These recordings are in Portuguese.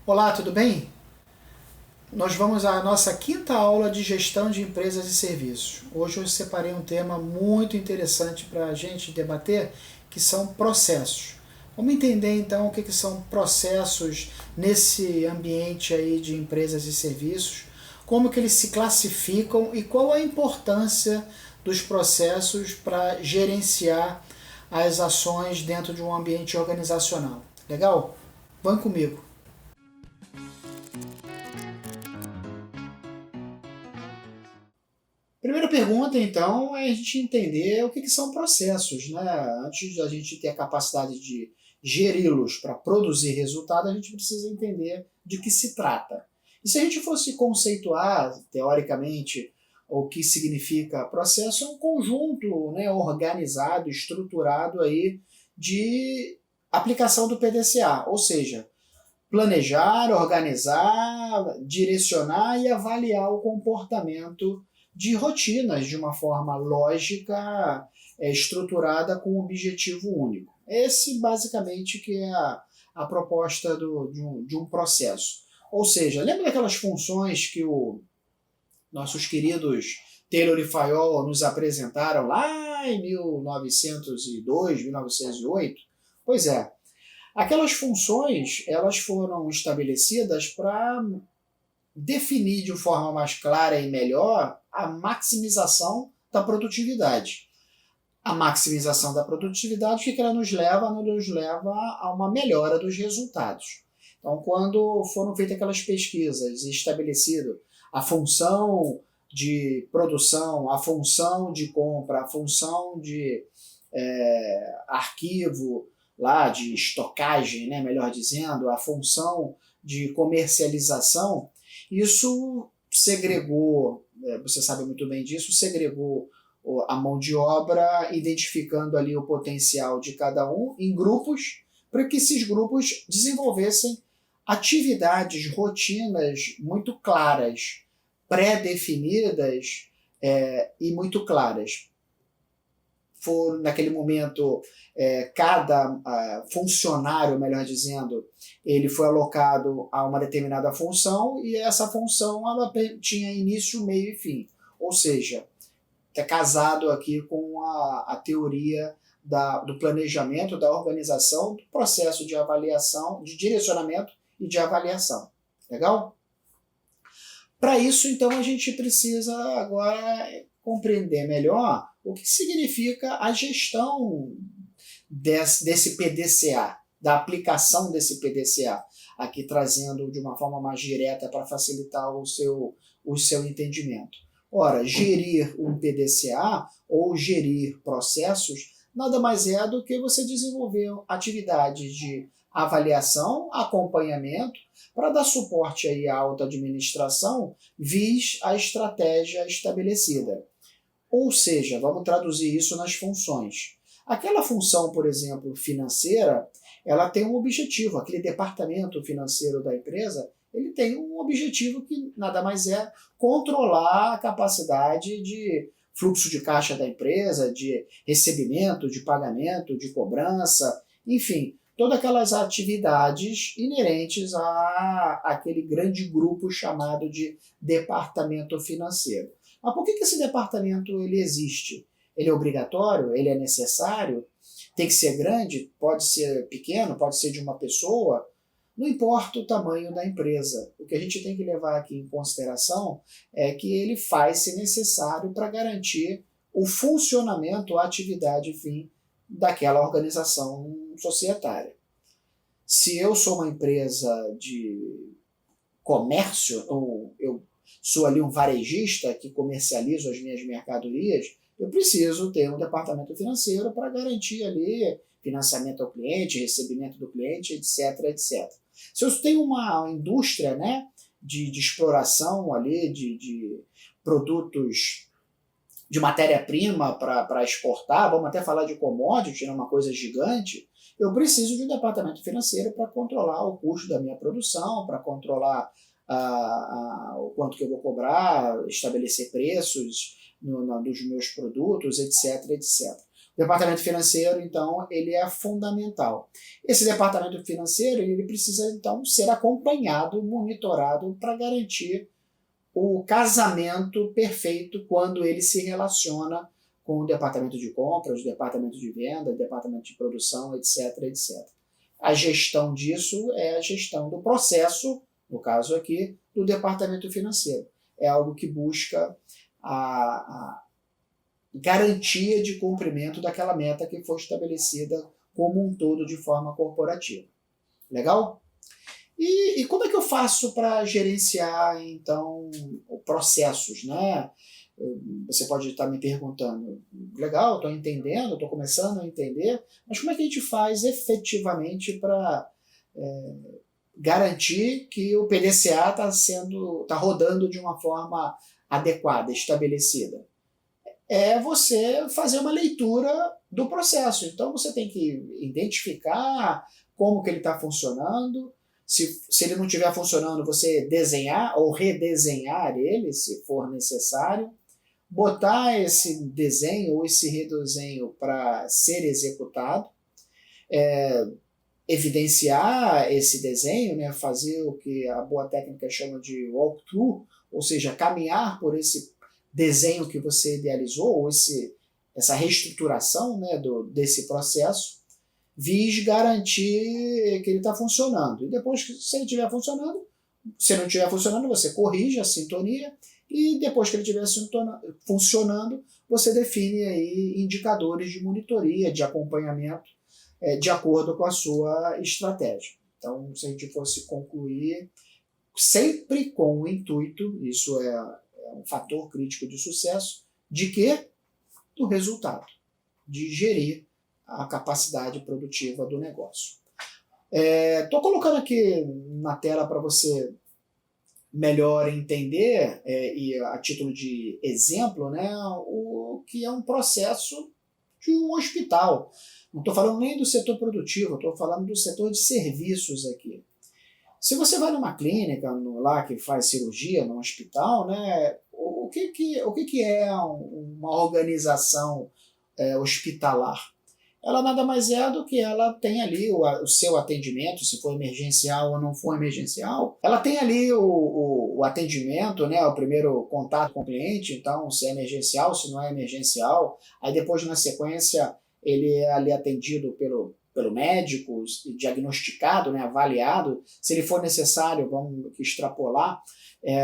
Olá, tudo bem? Nós vamos à nossa quinta aula de gestão de empresas e serviços. Hoje eu separei um tema muito interessante para a gente debater, que são processos. Vamos entender então o que são processos nesse ambiente aí de empresas e serviços, como que eles se classificam e qual a importância dos processos para gerenciar as ações dentro de um ambiente organizacional. Legal? Vão comigo. Primeira pergunta, então, é a gente entender o que são processos, né? Antes da gente ter a capacidade de geri-los para produzir resultado, a gente precisa entender de que se trata. E se a gente fosse conceituar, teoricamente, o que significa processo, é um conjunto, né, organizado, estruturado aí de aplicação do PDCA, ou seja, planejar, organizar, direcionar e avaliar o comportamento de rotinas de uma forma lógica, estruturada com um objetivo único. Esse basicamente que é a proposta de um processo. Ou seja, lembra daquelas funções que nossos queridos Taylor e Fayol nos apresentaram lá em 1902, 1908? Pois é, aquelas funções elas foram estabelecidas para definir de forma mais clara e melhor a maximização da produtividade. A maximização da produtividade, o que ela nos leva? Nos leva a uma melhora dos resultados. Então, quando foram feitas aquelas pesquisas e estabelecido a função de produção, a função de compra, a função de arquivo, lá de estocagem, né, melhor dizendo, a função de comercialização, isso segregou, você sabe muito bem disso, segregou a mão de obra, identificando ali o potencial de cada um em grupos, para que esses grupos desenvolvessem atividades, rotinas muito claras, pré-definidas e muito claras. For naquele momento cada funcionário, melhor dizendo, ele foi alocado a uma determinada função e essa função ela tinha início, meio e fim. Ou seja, é casado aqui com a teoria do planejamento, da organização, do processo de avaliação, de direcionamento e de avaliação. Legal? Para isso, então, a gente precisa agora compreender melhor o que significa a gestão desse PDCA, da aplicação desse PDCA, aqui trazendo de uma forma mais direta para facilitar o seu entendimento. Ora, gerir um PDCA ou gerir processos nada mais é do que você desenvolver atividades de avaliação, acompanhamento, para dar suporte aí à alta administração, vis a estratégia estabelecida. Ou seja, vamos traduzir isso nas funções. Aquela função, por exemplo, financeira, ela tem um objetivo. Aquele departamento financeiro da empresa, ele tem um objetivo que nada mais é controlar a capacidade de fluxo de caixa da empresa, de recebimento, de pagamento, de cobrança, enfim, todas aquelas atividades inerentes àquele grande grupo chamado de departamento financeiro. Mas por que esse departamento ele existe? Ele é obrigatório? Ele é necessário? Tem que ser grande? Pode ser pequeno? Pode ser de uma pessoa? Não importa o tamanho da empresa. O que a gente tem que levar aqui em consideração é que ele faz-se necessário para garantir o funcionamento, a atividade, enfim, daquela organização societária. Se eu sou uma empresa de comércio, ou eu sou ali um varejista que comercializo as minhas mercadorias, eu preciso ter um departamento financeiro para garantir ali financiamento ao cliente, recebimento do cliente, etc, etc. Se eu tenho uma indústria, né, de exploração ali de produtos de matéria-prima para exportar, vamos até falar de commodity, é uma coisa gigante, eu preciso de um departamento financeiro para controlar o custo da minha produção, para controlar o quanto que eu vou cobrar, estabelecer preços dos meus produtos, etc, etc. Departamento financeiro, então, ele é fundamental. Esse departamento financeiro, ele precisa, então, ser acompanhado, monitorado para garantir o casamento perfeito quando ele se relaciona com o departamento de compras, o departamento de venda, o departamento de produção, etc, etc. A gestão disso é a gestão do processo, no caso aqui, do departamento financeiro. É algo que busca a garantia de cumprimento daquela meta que foi estabelecida como um todo de forma corporativa. Legal? E como é que eu faço para gerenciar, então, processos, né? Você pode estar me perguntando, legal, estou entendendo, estou começando a entender, mas como é que a gente faz efetivamente para garantir que o PDCA está rodando de uma forma adequada, estabelecida? É você fazer uma leitura do processo. Então você tem que identificar como que ele está funcionando. Se ele não estiver funcionando, você desenhar ou redesenhar ele, se for necessário. Botar esse desenho ou esse redesenho para ser executado. Evidenciar esse desenho, né, fazer o que a boa técnica chama de walkthrough, ou seja, caminhar por esse desenho que você idealizou, ou essa reestruturação, né, desse processo, vis garantir que ele está funcionando. E depois, se ele estiver funcionando, se não estiver funcionando, você corrige a sintonia, e depois que ele estiver funcionando, você define aí indicadores de monitoria, de acompanhamento, de acordo com a sua estratégia. Então, se a gente fosse concluir, sempre com o intuito, isso é um fator crítico de sucesso, de quê? Do resultado, de gerir a capacidade produtiva do negócio. Estou colocando aqui na tela para você melhor entender, e a título de exemplo, né, o que é um processo de um hospital. Não estou falando nem do setor produtivo, estou falando do setor de serviços aqui. Se você vai numa clínica lá que faz cirurgia, num hospital, né, o que é uma organização hospitalar? Ela nada mais é do que ela tem ali o seu atendimento, se for emergencial ou não for emergencial. Ela tem ali o atendimento, né, o primeiro contato com o cliente, então se é emergencial, se não é emergencial. Aí depois, na sequência, ele é ali atendido pelo médico, diagnosticado, né, avaliado. Se ele for necessário, vamos extrapolar,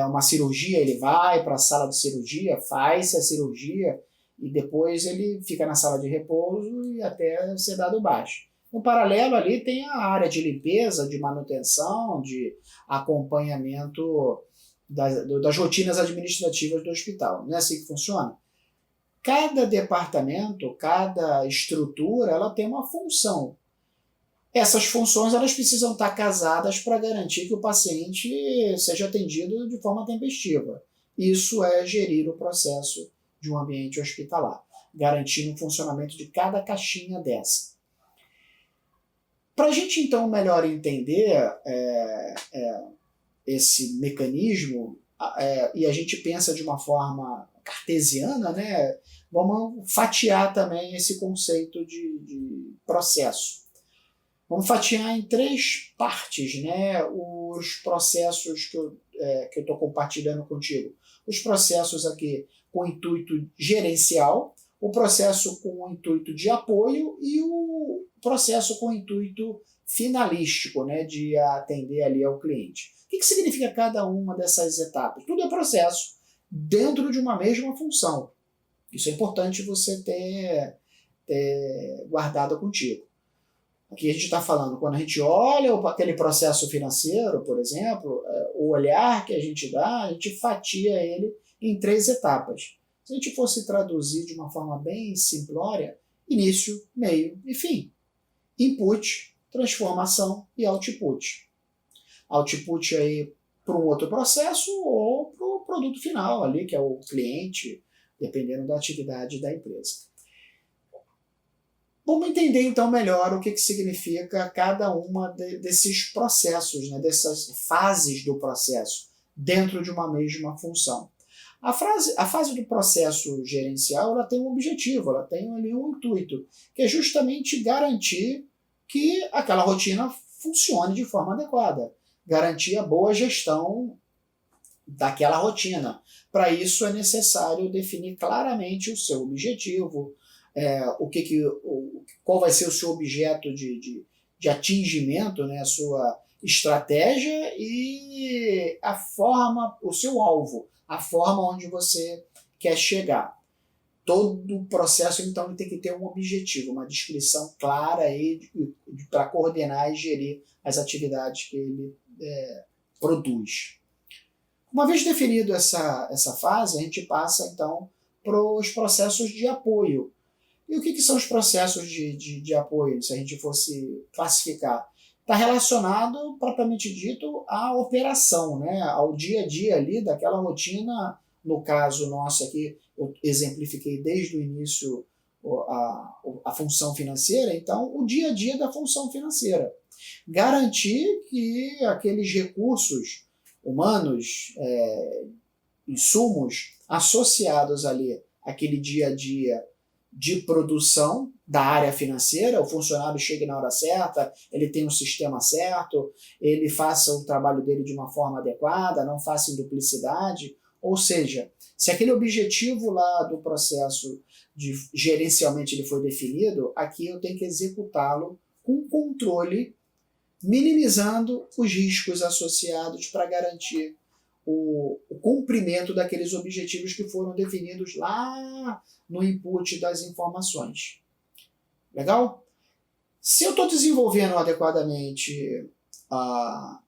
uma cirurgia, ele vai para a sala de cirurgia, faz a cirurgia, e depois ele fica na sala de repouso e até ser dado baixa. No paralelo ali tem a área de limpeza, de manutenção, de acompanhamento das rotinas administrativas do hospital. Não é assim que funciona? Cada departamento, cada estrutura, ela tem uma função. Essas funções elas precisam estar casadas para garantir que o paciente seja atendido de forma tempestiva. Isso é gerir o processo de um ambiente hospitalar, garantindo o funcionamento de cada caixinha dessa. Para a gente, então, melhor entender esse mecanismo, e a gente pensa de uma forma cartesiana, né, vamos fatiar também esse conceito de processo. Vamos fatiar em 3 partes, né, os processos que eu estou compartilhando contigo. Os processos aqui com intuito gerencial, o processo com o intuito de apoio e o processo com o intuito finalístico, né, de atender ali ao cliente. O que significa cada uma dessas etapas? Tudo é processo dentro de uma mesma função. Isso é importante você ter guardado contigo. Aqui a gente está falando, quando a gente olha aquele processo financeiro, por exemplo, o olhar que a gente dá, a gente fatia ele em 3 etapas. Se a gente fosse traduzir de uma forma bem simplória, início, meio e fim. Input, transformação e output. Output aí para um outro processo ou para o produto final ali, que é o cliente, dependendo da atividade da empresa. Vamos entender então melhor o que significa cada uma desses processos, né, dessas fases do processo, dentro de uma mesma função. A fase do processo gerencial ela tem um objetivo, ela tem ali um intuito, que é justamente garantir que aquela rotina funcione de forma adequada, garantir a boa gestão daquela rotina. Para isso é necessário definir claramente o seu objetivo, qual vai ser o seu objeto de atingimento, né, a sua estratégia e a forma, o seu alvo, a forma onde você quer chegar. Todo o processo, então, tem que ter um objetivo, uma descrição clara para coordenar e gerir as atividades que ele produz. Uma vez definido essa fase, a gente passa, então, para os processos de apoio. E o que são os processos de apoio, se a gente fosse classificar? Está relacionado, propriamente dito, à operação, né? Ao dia a dia ali daquela rotina. No caso nosso aqui, eu exemplifiquei desde o início a função financeira, então o dia a dia da função financeira. Garantir que aqueles recursos humanos, insumos associados ali àquele dia a dia de produção da área financeira, o funcionário chegue na hora certa, ele tem um sistema certo, ele faça o trabalho dele de uma forma adequada, não faça em duplicidade. Ou seja, se aquele objetivo lá do processo gerencialmente ele foi definido, aqui eu tenho que executá-lo com controle, minimizando os riscos associados para garantir o cumprimento daqueles objetivos que foram definidos lá no input das informações. Legal? Se eu estou desenvolvendo adequadamente a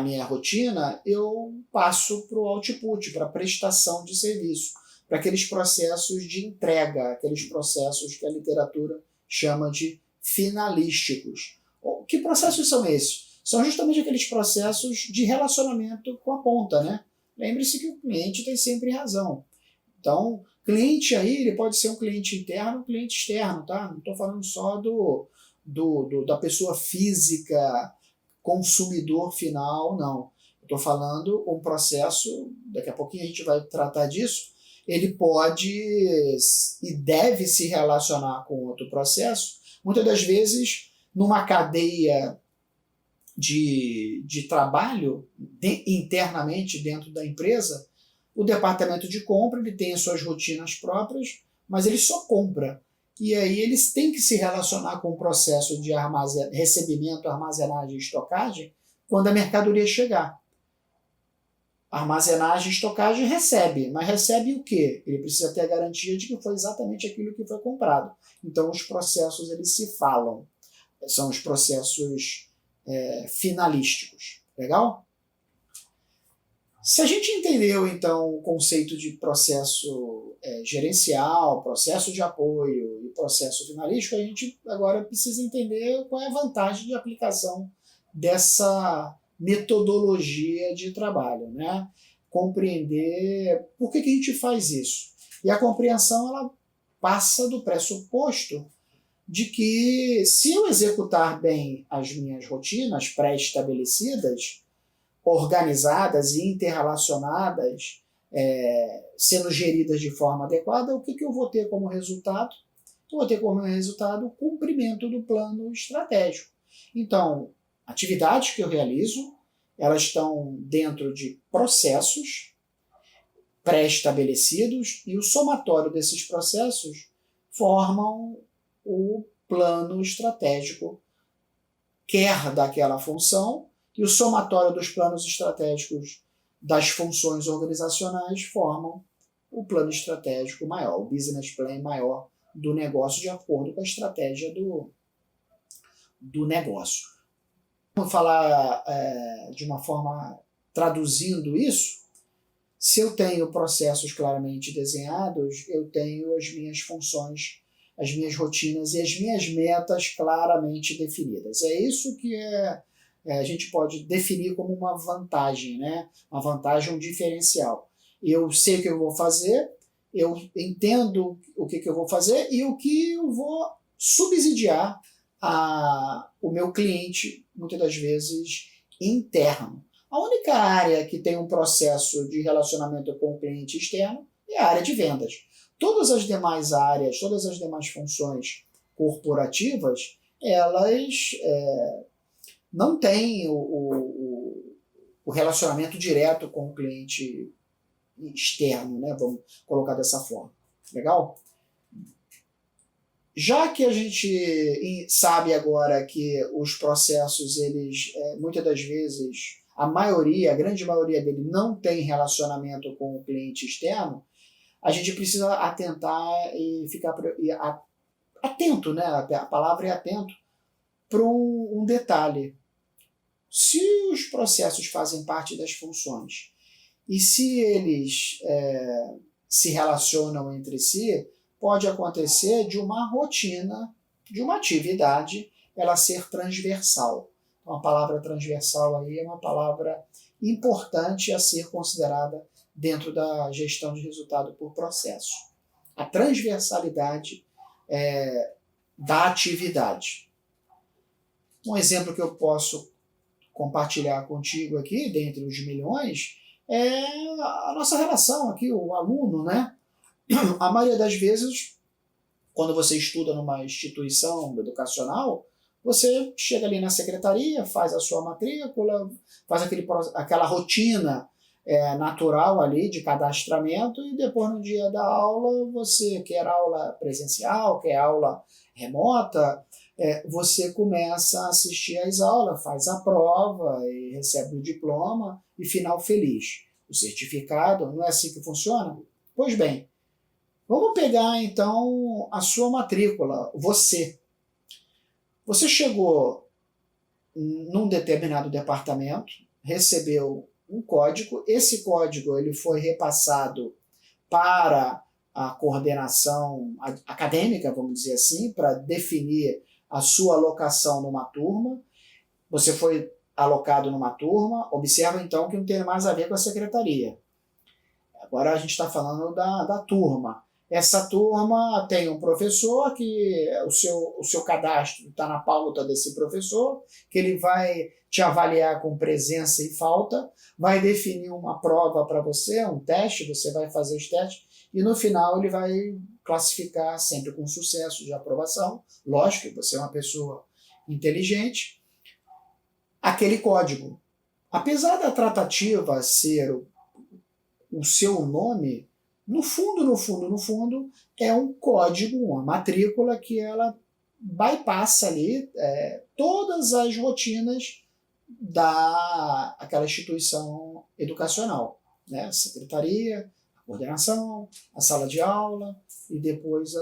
minha rotina, eu passo para o output, para a prestação de serviço, para aqueles processos de entrega, aqueles processos que a literatura chama de finalísticos. Que processos são esses? São justamente aqueles processos de relacionamento com a ponta, né? Lembre-se que o cliente tem sempre razão. Então, cliente aí, ele pode ser um cliente interno, um cliente externo, tá? Não estou falando só da pessoa física, consumidor final, não. Estou falando um processo, daqui a pouquinho a gente vai tratar disso, ele pode e deve se relacionar com outro processo, muitas das vezes numa cadeia de trabalho internamente dentro da empresa. O departamento de compra ele tem as suas rotinas próprias, mas ele só compra. E aí eles têm que se relacionar com o processo de recebimento, armazenagem e estocagem quando a mercadoria chegar. Armazenagem e estocagem recebe, mas recebe o quê? Ele precisa ter a garantia de que foi exatamente aquilo que foi comprado. Então os processos eles se falam. São os processos finalísticos. Legal? Se a gente entendeu, então, o conceito de processo gerencial, processo de apoio e processo finalístico, a gente agora precisa entender qual é a vantagem de aplicação dessa metodologia de trabalho, né? Compreender por que a gente faz isso. E a compreensão ela passa do pressuposto de que se eu executar bem as minhas rotinas pré-estabelecidas, organizadas e interrelacionadas, sendo geridas de forma adequada, o que eu vou ter como resultado? Eu vou ter como resultado o cumprimento do plano estratégico. Então, atividades que eu realizo, elas estão dentro de processos pré-estabelecidos e o somatório desses processos formam o plano estratégico, quer daquela função, e o somatório dos planos estratégicos das funções organizacionais formam o plano estratégico maior, o business plan maior do negócio, de acordo com a estratégia do negócio. Vamos falar de uma forma traduzindo isso. Se eu tenho processos claramente desenhados, eu tenho as minhas funções, as minhas rotinas e as minhas metas claramente definidas. É isso que a gente pode definir como uma vantagem, né? Uma vantagem, um diferencial. Eu sei o que eu vou fazer, eu entendo o que eu vou fazer e o que eu vou subsidiar o meu cliente, muitas das vezes interno. A única área que tem um processo de relacionamento com o cliente externo é a área de vendas. Todas as demais áreas, todas as demais funções corporativas, elas não têm o relacionamento direto com o cliente externo, né? Vamos colocar dessa forma. Legal? Já que a gente sabe agora que os processos, eles, muitas das vezes, a grande maioria dele não tem relacionamento com o cliente externo, a gente precisa atentar e ficar atento, né? A palavra é atento, para um detalhe. Se os processos fazem parte das funções e se eles se relacionam entre si, pode acontecer de uma rotina, de uma atividade, ela ser transversal. Então, a palavra transversal aí é uma palavra importante a ser considerada dentro da gestão de resultado por processo. A transversalidade da atividade. Um exemplo que eu posso compartilhar contigo aqui, dentre os milhões, é a nossa relação aqui, o aluno, né? A maioria das vezes, quando você estuda numa instituição educacional, você chega ali na secretaria, faz a sua matrícula, faz aquela rotina natural ali de cadastramento e depois no dia da aula, você quer aula presencial, quer aula remota, você começa a assistir às aulas, faz a prova e recebe o diploma e final feliz. O certificado, não é assim que funciona? Pois bem, vamos pegar então a sua matrícula, você. Você chegou num determinado departamento, recebeu um código, esse código ele foi repassado para a coordenação acadêmica, vamos dizer assim, para definir a sua alocação numa turma. Você foi alocado numa turma, observa então que não tem mais a ver com a secretaria. Agora a gente está falando da turma. Essa turma tem um professor que o seu cadastro está na pauta desse professor, que ele vai te avaliar com presença e falta, vai definir uma prova para você, um teste, você vai fazer os testes, e no final ele vai classificar sempre com sucesso de aprovação. Lógico que você é uma pessoa inteligente. Aquele código. Apesar da tratativa ser o seu nome, no fundo, é um código, uma matrícula que ela bypassa ali todas as rotinas daquela instituição educacional, né? A secretaria, a coordenação, a sala de aula, e depois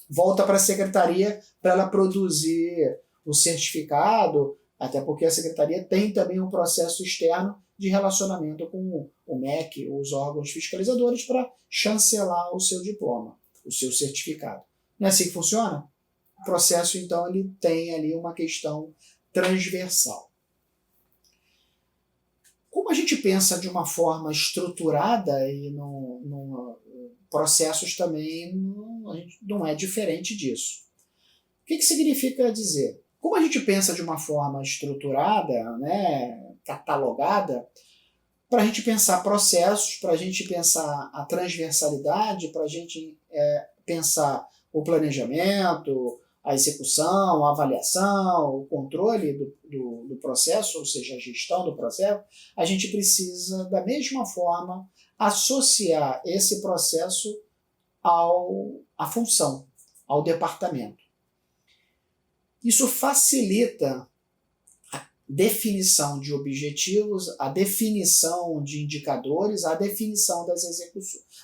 volta para a secretaria para ela produzir o certificado, até porque a secretaria tem também um processo externo de relacionamento com o MEC, os órgãos fiscalizadores, para chancelar o seu diploma, o seu certificado. Não é assim que funciona? O processo, então, ele tem ali uma questão transversal. Como a gente pensa de uma forma estruturada e processos também não é diferente disso. O que significa dizer? Como a gente pensa de uma forma estruturada, né, catalogada, para a gente pensar processos, para a gente pensar a transversalidade, para a gente pensar o planejamento, a execução, a avaliação, o controle do processo, ou seja, a gestão do processo, a gente precisa, da mesma forma, associar esse processo à função, ao departamento. Isso facilita a definição de objetivos, a definição de indicadores, a definição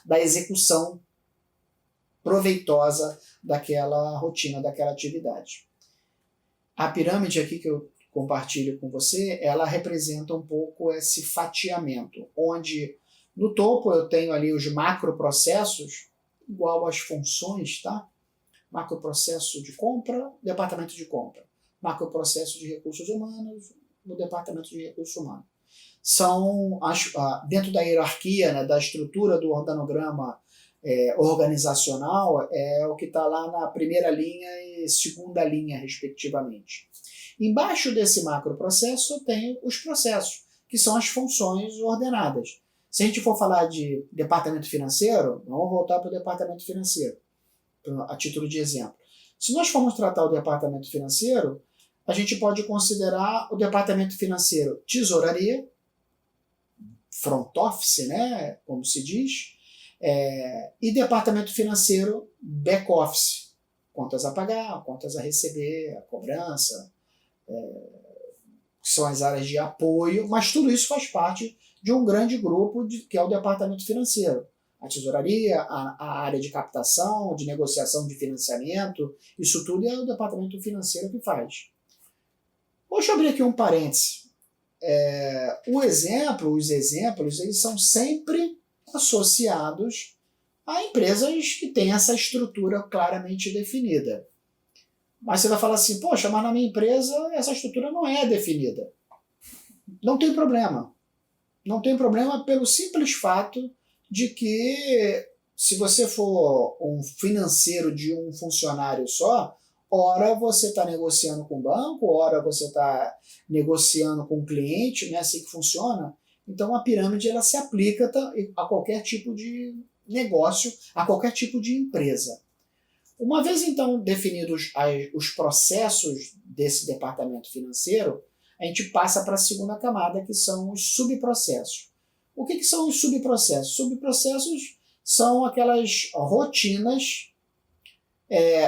da execução proveitosa daquela rotina, daquela atividade. A pirâmide aqui que eu compartilho com você, ela representa um pouco esse fatiamento, onde no topo eu tenho ali os macroprocessos, igual às funções, tá? Macroprocesso de compra, departamento de compra. Macroprocesso de recursos humanos, no departamento de recursos humanos. São, dentro da hierarquia, né, da estrutura do organograma organizacional, é o que está lá na primeira linha e segunda linha, respectivamente. Embaixo desse macroprocesso eu tenho os processos, que são as funções ordenadas. Se a gente for falar de departamento financeiro, vamos voltar para o departamento financeiro, a título de exemplo. Se nós formos tratar o departamento financeiro, a gente pode considerar o departamento financeiro tesouraria, front office, né, como se diz, e departamento financeiro back office, contas a pagar, contas a receber, a cobrança, que são as áreas de apoio, mas tudo isso faz parte de um grande grupo que é o departamento financeiro. A tesouraria, a área de captação, de negociação de financiamento, isso tudo é o departamento financeiro que faz. Deixa eu abrir aqui um parênteses. Os exemplos, eles são sempre associados a empresas que têm essa estrutura claramente definida. Mas você vai falar assim, poxa, mas na minha empresa essa estrutura não é definida. Não tem problema. Não tem problema pelo simples fato de que, se você for um financeiro de um funcionário só, ora você está negociando com o banco, ora você está negociando com o cliente, não é assim que funciona. Então a pirâmide ela se aplica a qualquer tipo de negócio, a qualquer tipo de empresa. Uma vez então definidos os processos desse departamento financeiro, a gente passa para a segunda camada, que são os subprocessos. O que são os subprocessos? Subprocessos são aquelas rotinas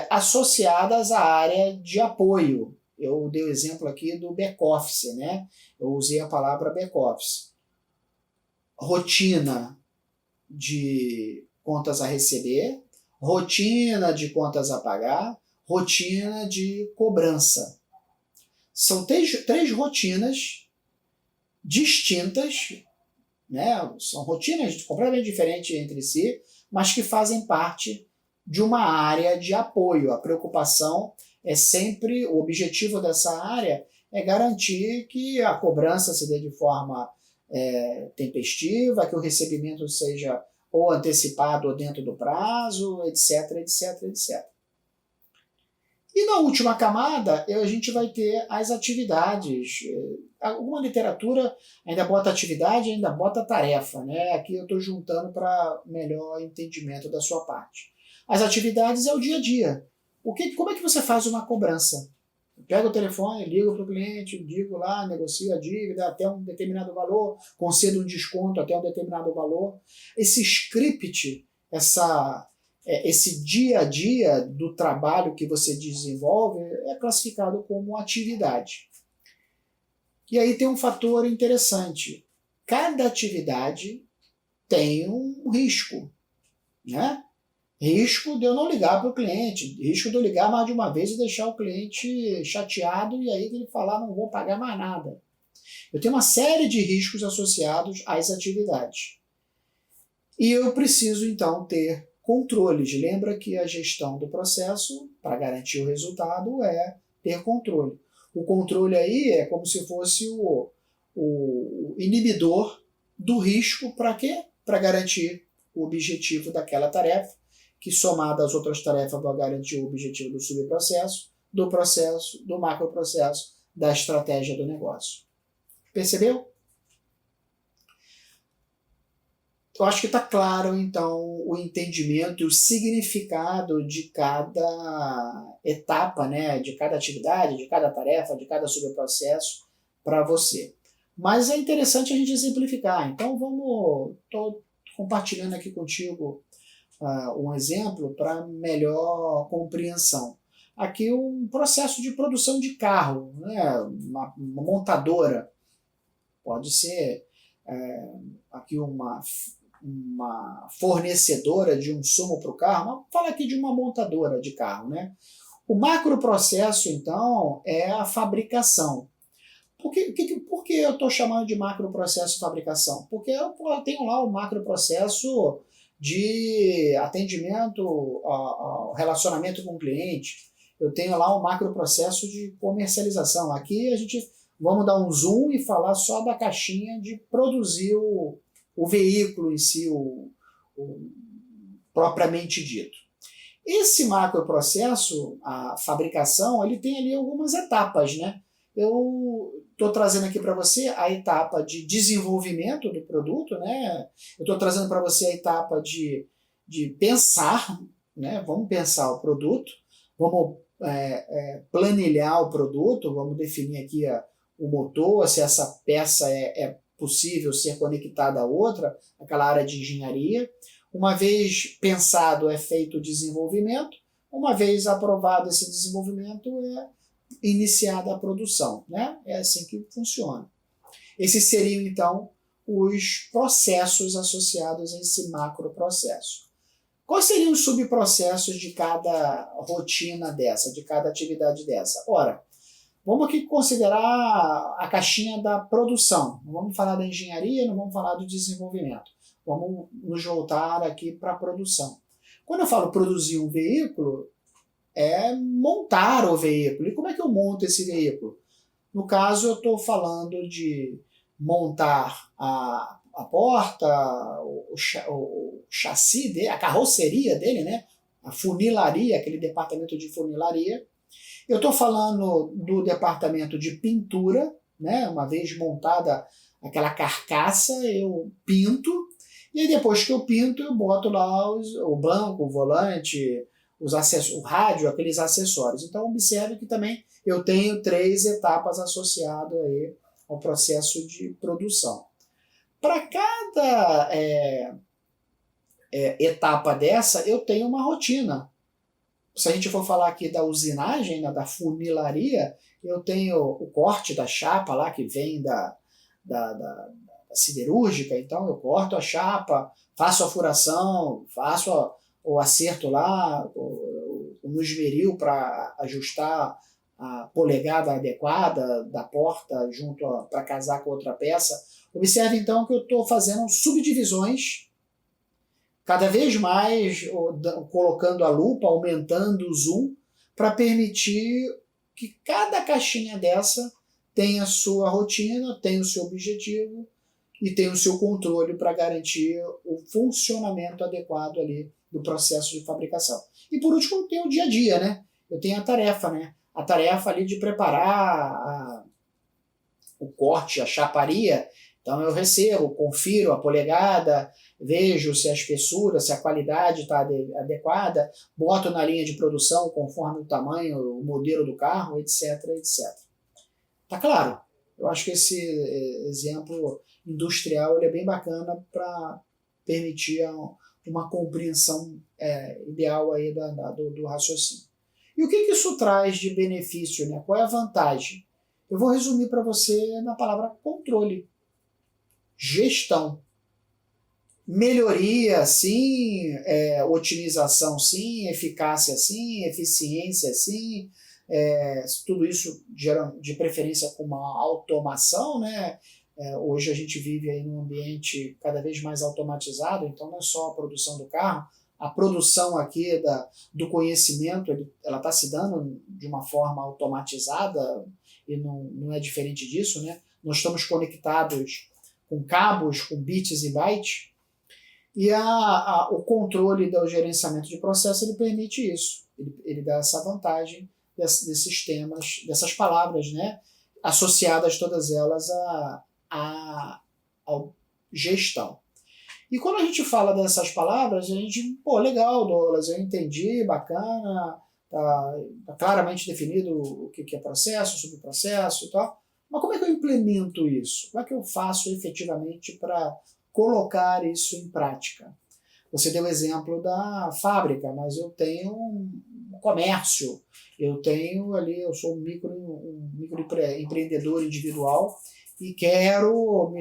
associadas à área de apoio. Eu dei o exemplo aqui do back-office, né? Eu usei a palavra back-office. Rotina de contas a receber, rotina de contas a pagar, rotina de cobrança. São três rotinas distintas, né? São rotinas completamente diferentes entre si, mas que fazem parte de uma área de apoio. A preocupação é sempre, o objetivo dessa área é garantir que a cobrança se dê de forma tempestiva, que o recebimento seja ou antecipado ou dentro do prazo, etc, etc, etc. E na última camada, a gente vai ter as atividades. Alguma literatura ainda bota atividade, ainda bota tarefa, né? Aqui eu estou juntando para melhor entendimento da sua parte. As atividades é o dia a dia. Como é que você faz uma cobrança? Pega o telefone, ligo para o cliente, digo lá, negocio a dívida até um determinado valor, concedo um desconto até um determinado valor. Esse script, esse dia a dia do trabalho que você desenvolve é classificado como atividade. E aí tem um fator interessante. Cada atividade tem um risco, né? Risco de eu não ligar para o cliente, risco de eu ligar mais de uma vez e deixar o cliente chateado e aí ele falar não vou pagar mais nada. Eu tenho uma série de riscos associados às atividades. E eu preciso então ter controles. Lembra que a gestão do processo, para garantir o resultado, é ter controle. O controle aí é como se fosse o inibidor do risco para quê? Para garantir o objetivo daquela tarefa, que somada às outras tarefas vai garantir o objetivo do subprocesso, do processo, do macroprocesso, da estratégia do negócio. Percebeu? Eu acho que está claro, então, o entendimento e o significado de cada etapa, né, de cada atividade, de cada tarefa, de cada subprocesso para você. Mas é interessante a gente exemplificar. Então, estou compartilhando aqui contigo um exemplo para melhor compreensão. Aqui um processo de produção de carro, né, uma montadora. Pode ser aqui uma fornecedora de um insumo para o carro, mas fala aqui de uma montadora de carro, né? O macroprocesso, então, é a fabricação. Por que eu estou chamando de macroprocesso de fabricação? Porque eu tenho lá o macroprocesso de atendimento ao relacionamento com o cliente, eu tenho lá o macroprocesso de comercialização. Aqui vamos dar um zoom e falar só da caixinha de produzir o veículo em si, o propriamente dito. Esse macroprocesso, a fabricação, ele tem ali algumas etapas, né? Eu estou trazendo aqui para você a etapa de desenvolvimento do produto, né? Eu estou trazendo para você a etapa de pensar, né? Vamos pensar o produto, vamos planilhar o produto, vamos definir aqui o motor, se essa peça é possível ser conectada a outra, aquela área de engenharia. Uma vez pensado, é feito o desenvolvimento, uma vez aprovado esse desenvolvimento, é iniciada a produção, né? É assim que funciona. Esses seriam, então, os processos associados a esse macroprocesso. Quais seriam os subprocessos de cada rotina dessa, de cada atividade dessa? Ora, vamos aqui considerar a caixinha da produção. Não vamos falar da engenharia, não vamos falar do desenvolvimento. Vamos nos voltar aqui para a produção. Quando eu falo produzir um veículo, é montar o veículo. E como é que eu monto esse veículo? No caso, eu estou falando de montar a porta, o chassi dele, a carroceria dele, né? A funilaria, aquele departamento de funilaria. Eu estou falando do departamento de pintura, né? Uma vez montada aquela carcaça, eu pinto, e aí depois que eu pinto, eu boto lá o banco, o volante, o rádio, aqueles acessórios. Então observe que também eu tenho 3 etapas associadas aí ao processo de produção. Para cada etapa dessa, eu tenho uma rotina. Se a gente for falar aqui da usinagem, né, da funilaria, eu tenho o corte da chapa lá, que vem da siderúrgica, então eu corto a chapa, faço a furação, faço o acerto lá, no esmeril para ajustar a polegada adequada da porta junto para casar com outra peça. Observe então que eu estou fazendo subdivisões, cada vez mais colocando a lupa, aumentando o zoom, para permitir que cada caixinha dessa tenha a sua rotina, tenha o seu objetivo e tenha o seu controle para garantir o funcionamento adequado ali do processo de fabricação. E por último, eu tenho o dia a dia, né? Eu tenho a tarefa, né? A tarefa ali de preparar o corte, a chaparia. Então eu recebo, confiro a polegada, vejo se a espessura, se a qualidade está adequada, boto na linha de produção conforme o tamanho, o modelo do carro, etc, etc. Tá claro? Eu acho que esse exemplo industrial ele é bem bacana para permitir uma compreensão ideal aí do raciocínio. E o que isso traz de benefício, né? Qual é a vantagem? Eu vou resumir para você na palavra controle. Gestão. Melhoria, sim, otimização, sim, eficácia, sim, eficiência, sim, tudo isso de preferência com uma automação, né? Hoje a gente vive aí num ambiente cada vez mais automatizado, então não é só a produção do carro, a produção aqui do conhecimento, ela está se dando de uma forma automatizada e não é diferente disso, né? Nós estamos conectados com cabos, com bits e bytes, e o controle do gerenciamento de processo ele permite isso, ele dá essa vantagem desses temas, dessas palavras, né? Associadas todas elas à gestão. E quando a gente fala dessas palavras, a gente, legal, Douglas, eu entendi, bacana, tá claramente definido o que é processo, subprocesso e tal, mas como é que eu implemento isso? Como é que eu faço efetivamente para colocar isso em prática? Você deu o exemplo da fábrica, mas eu tenho um comércio, eu sou um microempreendedor individual e quero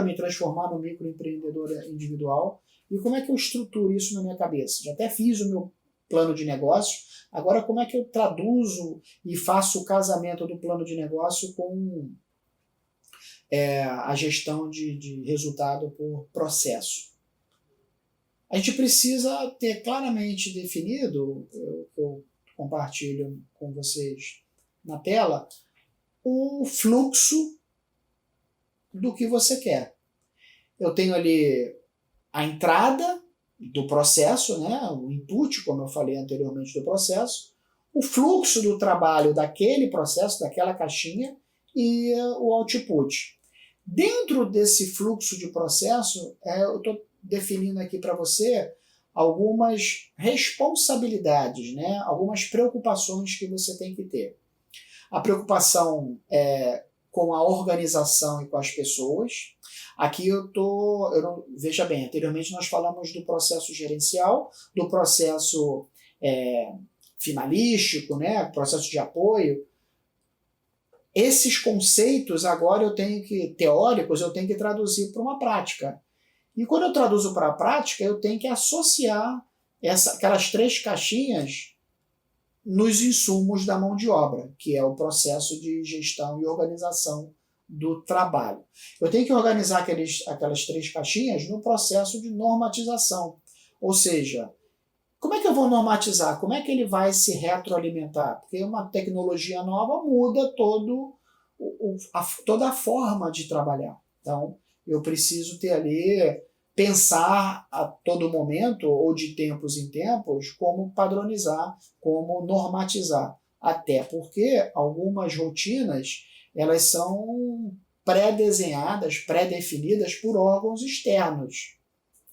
me transformar no microempreendedor individual. E como é que eu estruturo isso na minha cabeça? Já até fiz o meu plano de negócio, agora como é que eu traduzo e faço o casamento do plano de negócio com a gestão de resultado por processo? A gente precisa ter claramente definido, eu compartilho com vocês na tela, o fluxo do que você quer. Eu tenho ali a entrada do processo, né, o input, como eu falei anteriormente do processo, o fluxo do trabalho daquele processo, daquela caixinha, e o output. Dentro desse fluxo de processo, eu estou definindo aqui para você algumas responsabilidades, né? Algumas preocupações que você tem que ter. A preocupação com a organização e com as pessoas. Aqui veja bem, anteriormente nós falamos do processo gerencial, do processo finalístico, né? Processo de apoio. Esses conceitos agora teóricos, eu tenho que traduzir para uma prática. E quando eu traduzo para a prática, eu tenho que associar aquelas 3 caixinhas nos insumos da mão de obra, que é o processo de gestão e organização do trabalho. Eu tenho que organizar aquelas 3 caixinhas no processo de normatização. Ou seja, como é que eu vou normatizar? Como é que ele vai se retroalimentar? Porque uma tecnologia nova muda toda a forma de trabalhar. Então, eu preciso ter ali, pensar a todo momento, ou de tempos em tempos, como padronizar, como normatizar. Até porque algumas rotinas, elas são pré-desenhadas, pré-definidas por órgãos externos,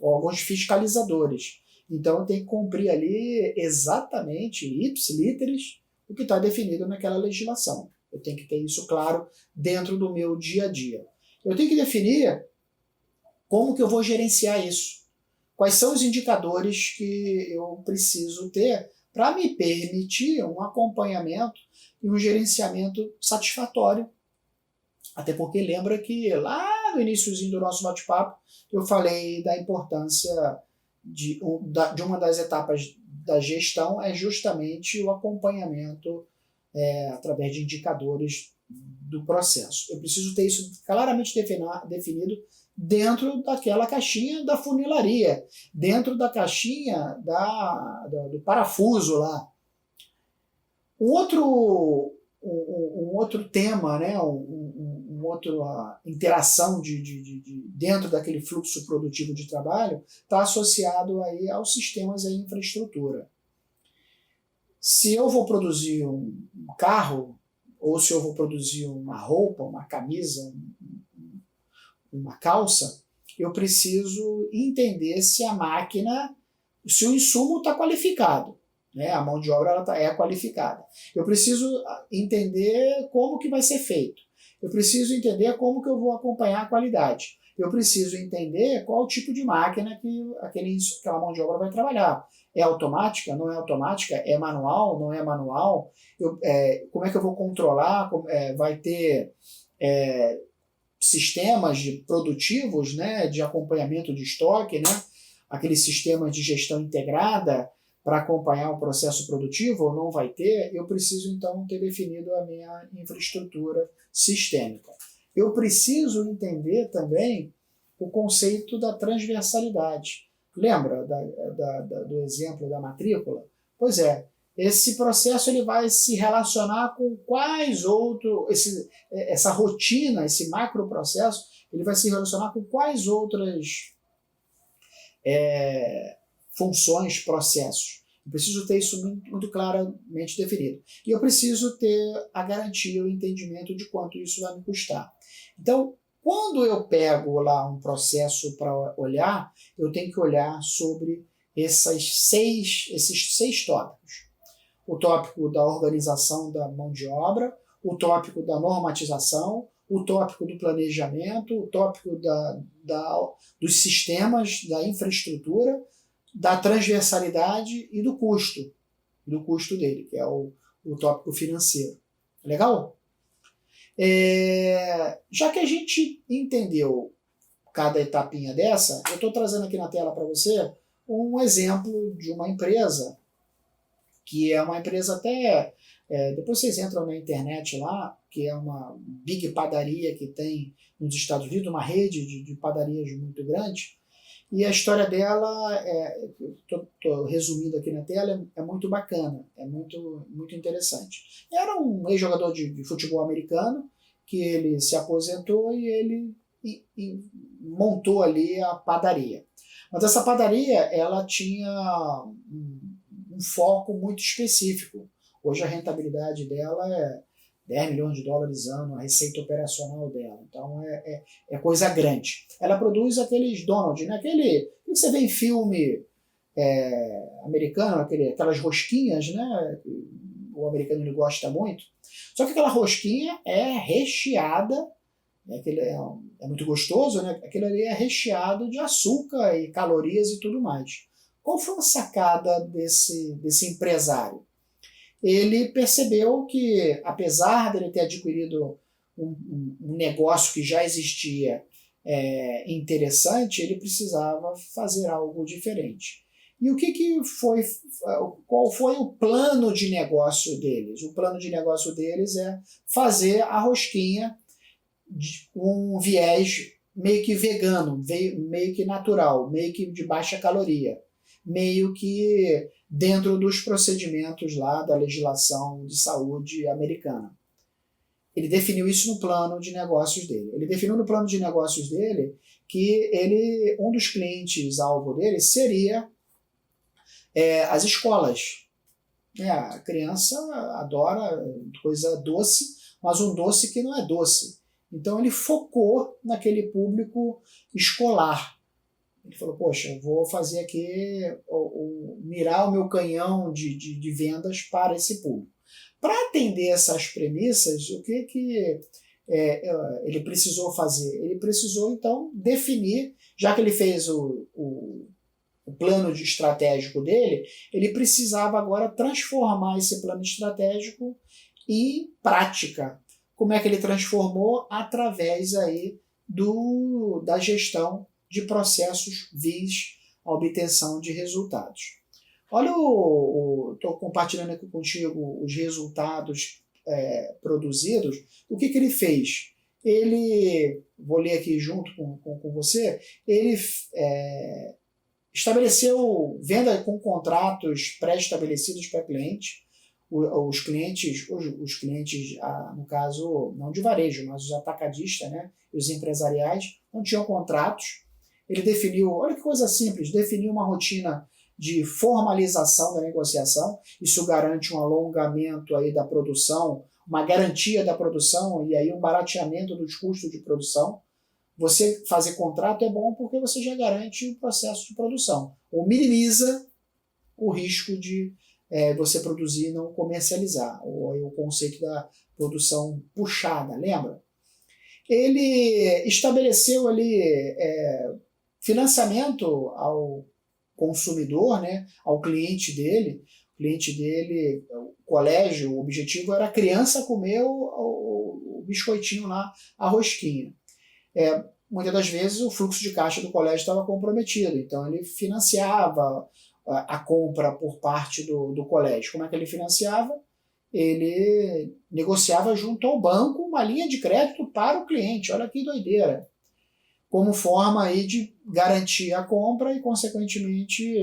órgãos fiscalizadores. Então, eu tenho que cumprir ali exatamente, ipsiliteris, o que está definido naquela legislação. Eu tenho que ter isso claro dentro do meu dia a dia. Eu tenho que definir como que eu vou gerenciar isso. Quais são os indicadores que eu preciso ter para me permitir um acompanhamento e um gerenciamento satisfatório. Até porque lembra que lá no iníciozinho do nosso bate-papo eu falei da importância de uma das etapas da gestão é justamente o acompanhamento através de indicadores do processo. Eu preciso ter isso claramente definido dentro daquela caixinha da funilaria, dentro da caixinha do parafuso lá. Um outro tema, né, outra interação dentro daquele fluxo produtivo de trabalho está associado aí aos sistemas e à infraestrutura. Se eu vou produzir um carro, ou se eu vou produzir uma roupa, uma camisa, uma calça, eu preciso entender se a máquina, se o insumo está qualificado. Né? A mão de obra é qualificada. Eu preciso entender como que vai ser feito. Eu preciso entender como que eu vou acompanhar a qualidade. Eu preciso entender qual o tipo de máquina que aquela mão de obra vai trabalhar. É automática? Não é automática? É manual? Não é manual? Como é que eu vou controlar? Vai ter sistemas produtivos, né, de acompanhamento de estoque, né? Aqueles sistemas de gestão integrada para acompanhar o processo produtivo ou não vai ter? Eu preciso, então, ter definido a minha infraestrutura sistêmica. Eu preciso entender também o conceito da transversalidade. Lembra do exemplo da matrícula? Pois é, esse processo ele vai se relacionar com quais outros, essa rotina, esse macroprocesso, ele vai se relacionar com quais outras funções, processos. Eu preciso ter isso muito claramente definido. E eu preciso ter a garantia, o entendimento de quanto isso vai me custar. Então, quando eu pego lá um processo para olhar, eu tenho que olhar sobre esses seis tópicos. O tópico da organização da mão de obra, o tópico da normatização, o tópico do planejamento, o tópico dos sistemas, da infraestrutura, da transversalidade e do custo dele, que é o tópico financeiro. Legal? Já que a gente entendeu cada etapinha dessa, eu estou trazendo aqui na tela para você um exemplo de uma empresa, que é uma empresa até... depois vocês entram na internet lá, que é uma big padaria que tem nos Estados Unidos, uma rede de padarias muito grande, e a história dela, estou resumindo aqui na tela, é muito bacana, é muito, muito interessante. Era um ex-jogador de futebol americano, que ele se aposentou e ele montou ali a padaria. Mas essa padaria, ela tinha um foco muito específico. Hoje a rentabilidade dela 10 milhões de dólares ano a receita operacional dela. Então é coisa grande. Ela produz aqueles Donald, né? Aquele que você vê em filme americano, aquelas rosquinhas, né? O americano ele gosta muito. Só que aquela rosquinha é recheada, é muito gostoso, né? Aquilo ali é recheado de açúcar e calorias e tudo mais. Qual foi a sacada desse empresário? Ele percebeu que, apesar dele ter adquirido um negócio que já existia interessante, ele precisava fazer algo diferente. E qual foi o plano de negócio deles? O plano de negócio deles é fazer a rosquinha com um viés meio que vegano, meio que natural, meio que de baixa caloria, meio que dentro dos procedimentos lá da legislação de saúde americana. Ele definiu isso no plano de negócios dele. Ele definiu no plano de negócios dele que um dos clientes-alvo dele seria as escolas. A criança adora coisa doce, mas um doce que não é doce. Então ele focou naquele público escolar. Ele falou, poxa, eu vou fazer aqui, mirar o meu canhão de vendas para esse público. Para atender essas premissas, o que ele precisou fazer? Ele precisou, então, definir, já que ele fez o plano estratégico dele, ele precisava agora transformar esse plano estratégico em prática. Como é que ele transformou? Através aí da gestão de processos vis à obtenção de resultados. Olha, estou compartilhando aqui contigo os resultados produzidos. O que ele fez? Vou ler aqui junto com você, ele estabeleceu venda com contratos pré-estabelecidos para cliente. Os clientes, no caso, não de varejo, mas os atacadistas, né, e os empresariais, não tinham contratos. Ele definiu, olha que coisa simples, definiu uma rotina de formalização da negociação. Isso garante um alongamento aí da produção, uma garantia da produção e aí um barateamento dos custos de produção. Você fazer contrato é bom porque você já garante o processo de produção, ou minimiza o risco de você produzir e não comercializar, ou aí o conceito da produção puxada, lembra? Ele estabeleceu ali financiamento ao consumidor, né, ao cliente dele. O cliente dele, o colégio, o objetivo era a criança comer o biscoitinho lá, a rosquinha. Muitas das vezes o fluxo de caixa do colégio estava comprometido, então ele financiava a compra por parte do colégio. Como é que ele financiava? Ele negociava junto ao banco uma linha de crédito para o cliente. Olha que doideira. Como forma aí de garantir a compra e, consequentemente,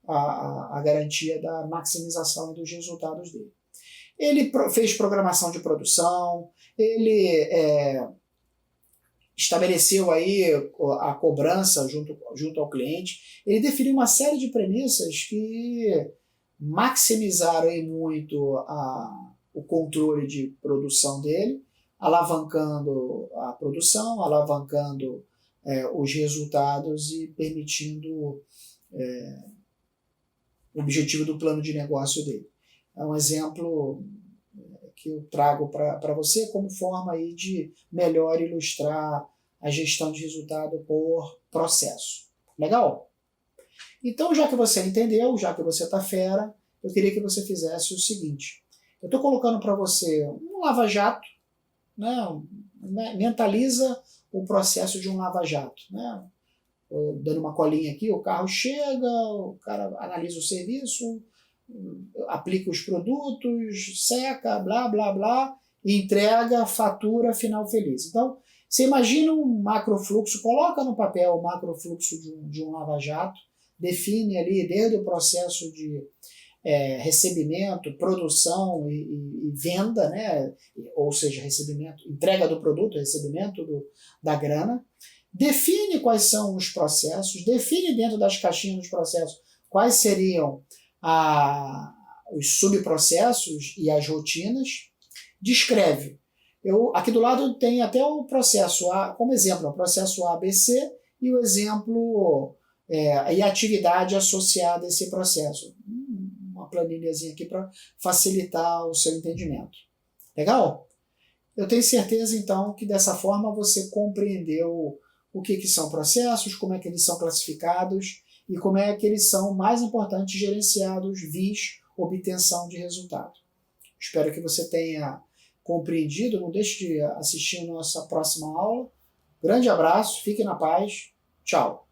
a garantia da maximização dos resultados dele. Ele fez programação de produção, ele estabeleceu aí a cobrança junto ao cliente. Ele definiu uma série de premissas que maximizaram aí muito o controle de produção dele, alavancando a produção, alavancando os resultados e permitindo o objetivo do plano de negócio dele. É um exemplo que eu trago para você como forma aí de melhor ilustrar a gestão de resultado por processo. Legal? Então, já que você entendeu, já que você está fera, eu queria que você fizesse o seguinte. Eu estou colocando para você um lava-jato, né? Mentaliza o processo de um lava-jato. Né? Dando uma colinha aqui, o carro chega, o cara analisa o serviço, aplica os produtos, seca, blá, blá, blá, e entrega, fatura, final feliz. Então, você imagina um macrofluxo, coloca no papel o macrofluxo de um lava-jato, define ali desde o processo de recebimento, produção e venda, né? Ou seja, recebimento, entrega do produto, recebimento da grana, define quais são os processos, define dentro das caixinhas dos processos quais seriam os subprocessos e as rotinas, descreve. Aqui do lado tem até o processo A, como exemplo, o processo ABC e o exemplo e a atividade associada a esse processo. Uma planilhazinha aqui para facilitar o seu entendimento. Legal? Eu tenho certeza, então, que dessa forma você compreendeu o que são processos, como é que eles são classificados e como é que eles são, mais importantes, gerenciados, vis obtenção de resultado. Espero que você tenha compreendido. Não deixe de assistir a nossa próxima aula. Grande abraço, fique na paz. Tchau.